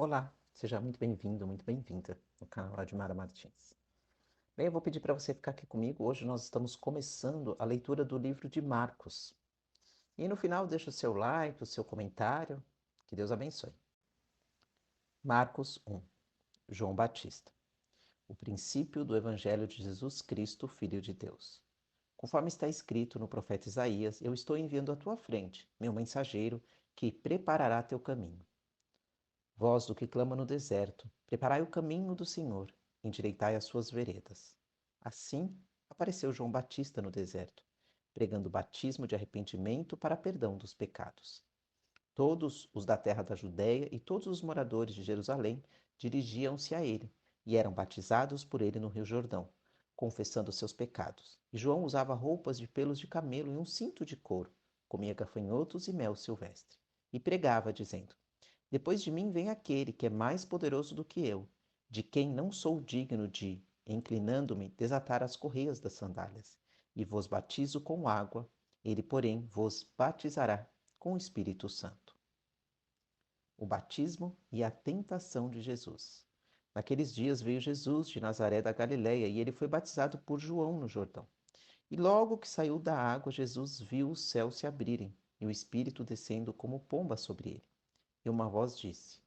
Olá, seja muito bem-vindo, muito bem-vinda no canal Admara Martins. Bem, eu vou pedir para você ficar aqui comigo. Hoje nós estamos começando a leitura do livro de Marcos. E no final deixa o seu like, o seu comentário. Que Deus abençoe. Marcos 1. João Batista. O princípio do Evangelho de Jesus Cristo, Filho de Deus. Conforme está escrito no profeta Isaías, eu estou enviando à tua frente, meu mensageiro, que preparará teu caminho. Voz do que clama no deserto, preparai o caminho do Senhor, endireitai as suas veredas. Assim apareceu João Batista no deserto, pregando o batismo de arrependimento para perdão dos pecados. Todos os da terra da Judéia e todos os moradores de Jerusalém dirigiam-se a ele e eram batizados por ele no Rio Jordão, confessando seus pecados. E João usava roupas de pelos de camelo e um cinto de couro, comia gafanhotos e mel silvestre, e pregava, dizendo: Depois de mim vem aquele que é mais poderoso do que eu, de quem não sou digno de, inclinando-me, desatar as correias das sandálias. E vos batizo com água, ele, porém, vos batizará com o Espírito Santo. O batismo e a tentação de Jesus. Naqueles dias veio Jesus de Nazaré da Galiléia e ele foi batizado por João no Jordão. E logo que saiu da água, Jesus viu os céus se abrirem e o Espírito descendo como pomba sobre ele. E uma voz disse: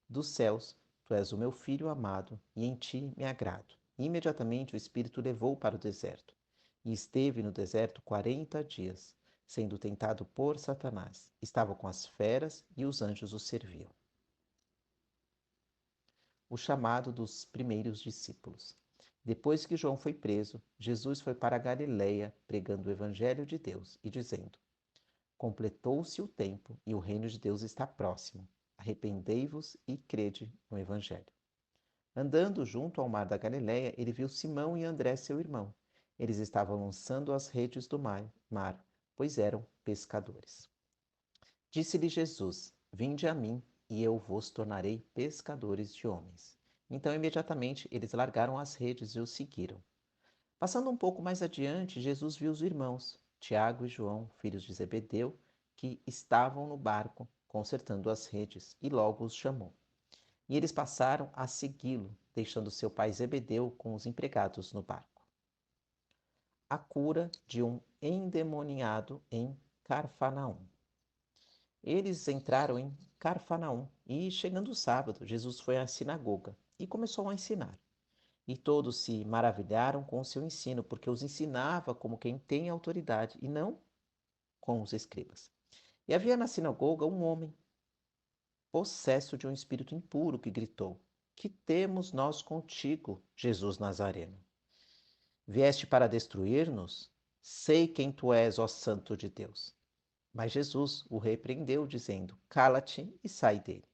Dos céus, tu és o meu filho amado, e em ti me agrado. E imediatamente o Espírito levou para o deserto. E esteve no deserto 40 dias, sendo tentado por Satanás. Estava com as feras e os anjos o serviam. O chamado dos primeiros discípulos. Depois que João foi preso, Jesus foi para a Galiléia, pregando o evangelho de Deus e dizendo: Completou-se o tempo e o reino de Deus está próximo. Arrependei-vos e crede no evangelho. Andando junto ao mar da Galiléia, ele viu Simão e André, seu irmão. Eles estavam lançando as redes do mar, pois eram pescadores. Disse-lhe Jesus: Vinde a mim, e eu vos tornarei pescadores de homens. Então, imediatamente, eles largaram as redes e o seguiram. Passando um pouco mais adiante, Jesus viu os irmãos, Tiago e João, filhos de Zebedeu, que estavam no barco, consertando as redes, e logo os chamou. E eles passaram a segui-lo, deixando seu pai Zebedeu com os empregados no barco. A cura de um endemoniado em Carfanaum. Eles entraram em Carfanaum e, chegando o sábado, Jesus foi à sinagoga e começou a ensinar. E todos se maravilharam com o seu ensino, porque os ensinava como quem tem autoridade e não com os escribas. E havia na sinagoga um homem possesso de um espírito impuro que gritou: Que temos nós contigo, Jesus Nazareno? Vieste para destruir-nos? Sei quem tu és, ó Santo de Deus. Mas Jesus o repreendeu, dizendo: Cala-te e sai dele.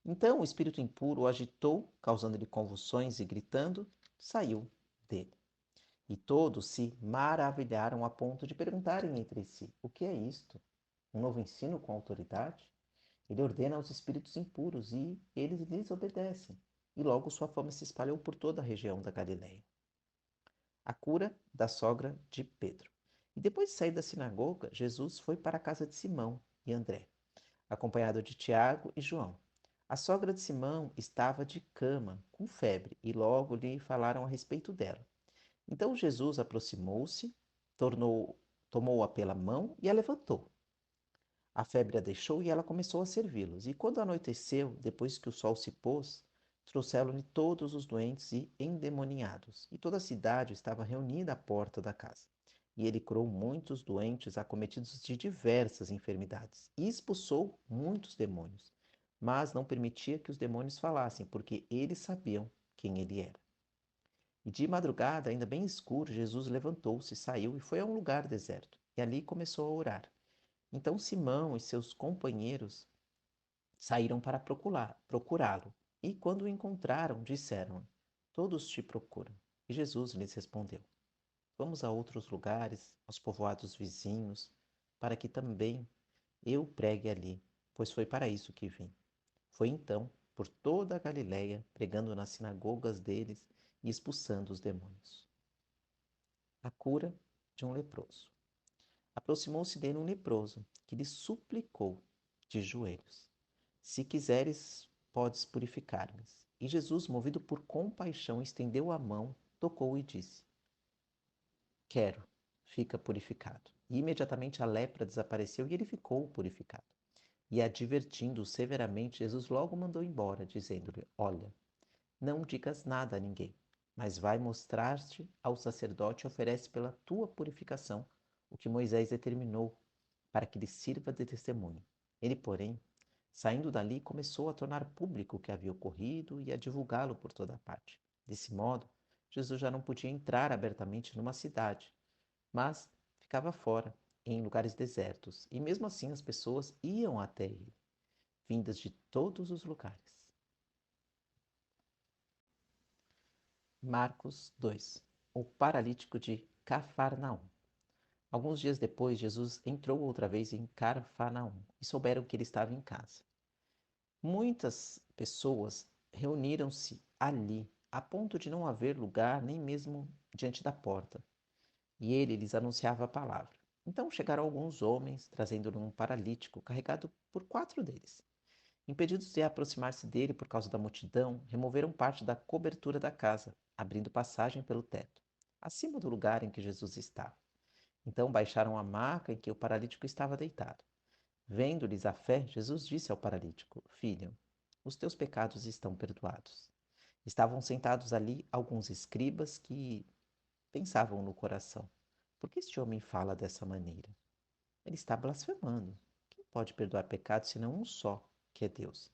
Então o espírito impuro o agitou, causando-lhe convulsões e, gritando, saiu dele. E todos se maravilharam a ponto de perguntarem entre si: O que é isto? Um novo ensino com autoridade? Ele ordena aos espíritos impuros e eles lhes obedecem. E logo sua fama se espalhou por toda a região da Galiléia. A cura da sogra de Pedro. E depois de sair da sinagoga, Jesus foi para a casa de Simão e André, acompanhado de Tiago e João. A sogra de Simão estava de cama, com febre, e logo lhe falaram a respeito dela. Então Jesus aproximou-se, tomou-a pela mão e a levantou. A febre a deixou e ela começou a servi-los. E quando anoiteceu, depois que o sol se pôs, trouxeram-lhe todos os doentes e endemoniados. E toda a cidade estava reunida à porta da casa. E ele curou muitos doentes acometidos de diversas enfermidades e expulsou muitos demônios. Mas não permitia que os demônios falassem, porque eles sabiam quem ele era. E de madrugada, ainda bem escuro, Jesus levantou-se, saiu e foi a um lugar deserto. E ali começou a orar. Então Simão e seus companheiros saíram para procurá-lo. E quando o encontraram, disseram: Todos te procuram. E Jesus lhes respondeu: Vamos a outros lugares, aos povoados vizinhos, para que também eu pregue ali, pois foi para isso que vim. Foi então por toda a Galiléia, pregando nas sinagogas deles e expulsando os demônios. A cura de um leproso. Aproximou-se dele um leproso, que lhe suplicou de joelhos: Se quiseres, podes purificar-me. E Jesus, movido por compaixão, estendeu a mão, tocou e disse: Quero, fica purificado. E imediatamente a lepra desapareceu e ele ficou purificado. E advertindo-o severamente, Jesus logo mandou embora, dizendo-lhe: Olha, não digas nada a ninguém, mas vai mostrar-te ao sacerdote e oferece pela tua purificação o que Moisés determinou, para que lhe sirva de testemunho. Ele, porém, saindo dali, começou a tornar público o que havia ocorrido e a divulgá-lo por toda parte. Desse modo, Jesus já não podia entrar abertamente numa cidade, mas ficava fora, em lugares desertos, e mesmo assim as pessoas iam até ele, vindas de todos os lugares. Marcos 2. O paralítico de Cafarnaum. Alguns dias depois, Jesus entrou outra vez em Cafarnaum e souberam que ele estava em casa. Muitas pessoas reuniram-se ali, a ponto de não haver lugar nem mesmo diante da porta, e ele lhes anunciava a palavra. Então chegaram alguns homens, trazendo-lhe um paralítico, carregado por 4 deles. Impedidos de aproximar-se dele por causa da multidão, removeram parte da cobertura da casa, abrindo passagem pelo teto, acima do lugar em que Jesus estava. Então baixaram a maca em que o paralítico estava deitado. Vendo-lhes a fé, Jesus disse ao paralítico: Filho, os teus pecados estão perdoados. Estavam sentados ali alguns escribas que pensavam no coração: Por que este homem fala dessa maneira? Ele está blasfemando. Quem pode perdoar pecados senão um só, que é Deus?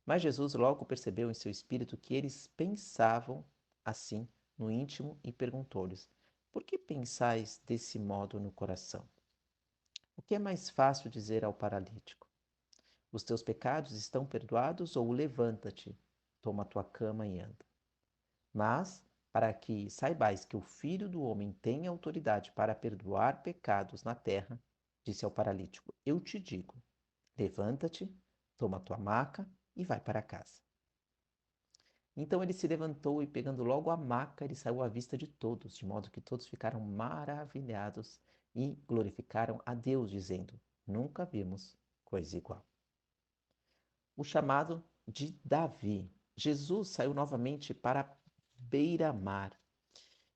Mas Jesus logo percebeu em seu espírito que eles pensavam assim no íntimo e perguntou-lhes: Por que pensais desse modo no coração? O que é mais fácil dizer ao paralítico: Os teus pecados estão perdoados, ou levanta-te, toma a tua cama e anda? Mas, para que saibais que o Filho do Homem tem autoridade para perdoar pecados na terra, disse ao paralítico: Eu te digo, levanta-te, toma a tua maca e vai para casa. Então ele se levantou e, pegando logo a maca, ele saiu à vista de todos, de modo que todos ficaram maravilhados e glorificaram a Deus, dizendo: Nunca vimos coisa igual. O chamado de Davi. Jesus saiu novamente para a beira-mar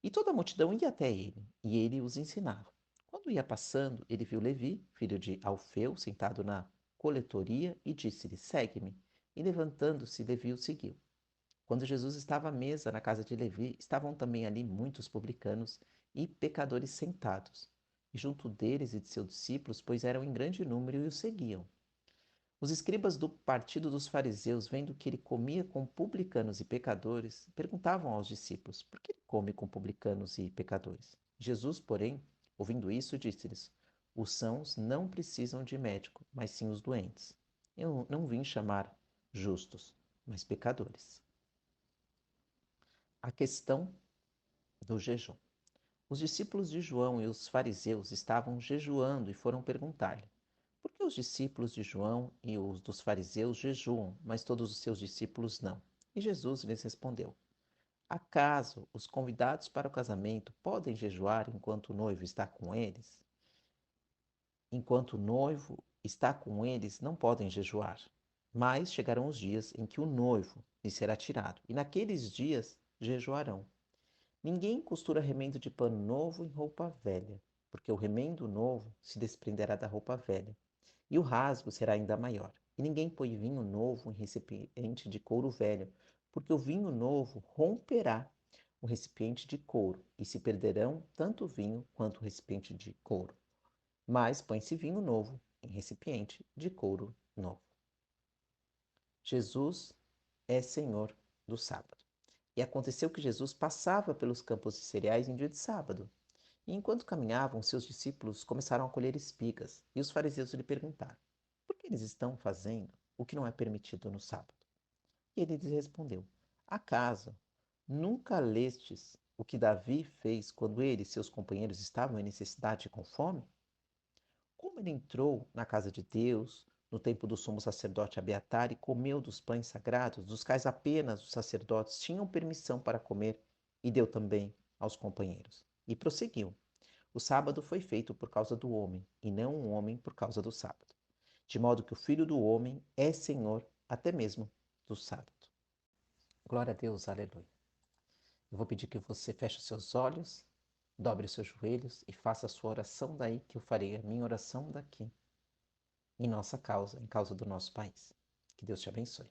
e toda a multidão ia até ele, e ele os ensinava. Quando ia passando, ele viu Levi, filho de Alfeu, sentado na coletoria, e disse-lhe: Segue-me. E levantando-se, Levi o seguiu. Quando Jesus estava à mesa na casa de Levi, estavam também ali muitos publicanos e pecadores sentados. E junto deles e de seus discípulos, pois eram em grande número e o seguiam. Os escribas do partido dos fariseus, vendo que ele comia com publicanos e pecadores, perguntavam aos discípulos: Por que ele come com publicanos e pecadores? Jesus, porém, ouvindo isso, disse-lhes: Os sãos não precisam de médico, mas sim os doentes. Eu não vim chamar justos, mas pecadores. A questão do jejum. Os discípulos de João e os fariseus estavam jejuando e foram perguntar-lhe: Por que os discípulos de João e os dos fariseus jejuam, mas todos os seus discípulos não? E Jesus lhes respondeu: Acaso os convidados para o casamento podem jejuar enquanto o noivo está com eles? Enquanto o noivo está com eles, não podem jejuar. Mas chegarão os dias em que o noivo lhe será tirado, e naqueles dias jejuarão. Ninguém costura remendo de pano novo em roupa velha, porque o remendo novo se desprenderá da roupa velha, e o rasgo será ainda maior. E ninguém põe vinho novo em recipiente de couro velho, porque o vinho novo romperá o recipiente de couro, e se perderão tanto o vinho quanto o recipiente de couro. Mas põe-se vinho novo em recipiente de couro novo. Jesus é Senhor do sábado. E aconteceu que Jesus passava pelos campos de cereais em dia de sábado. E enquanto caminhavam, seus discípulos começaram a colher espigas. E os fariseus lhe perguntaram: Por que eles estão fazendo o que não é permitido no sábado? E ele lhes respondeu: Acaso nunca lestes o que Davi fez quando ele e seus companheiros estavam em necessidade e com fome? Como ele entrou na casa de Deus, no tempo do sumo sacerdote Abiatar, e comeu dos pães sagrados, dos quais apenas os sacerdotes tinham permissão para comer, e deu também aos companheiros. E prosseguiu: O sábado foi feito por causa do homem, e não o homem por causa do sábado. De modo que o Filho do homem é Senhor até mesmo do sábado. Glória a Deus, aleluia. Eu vou pedir que você feche os seus olhos, dobre os seus joelhos e faça a sua oração daí, que eu farei a minha oração daqui, em nossa causa, em causa do nosso país. Que Deus te abençoe.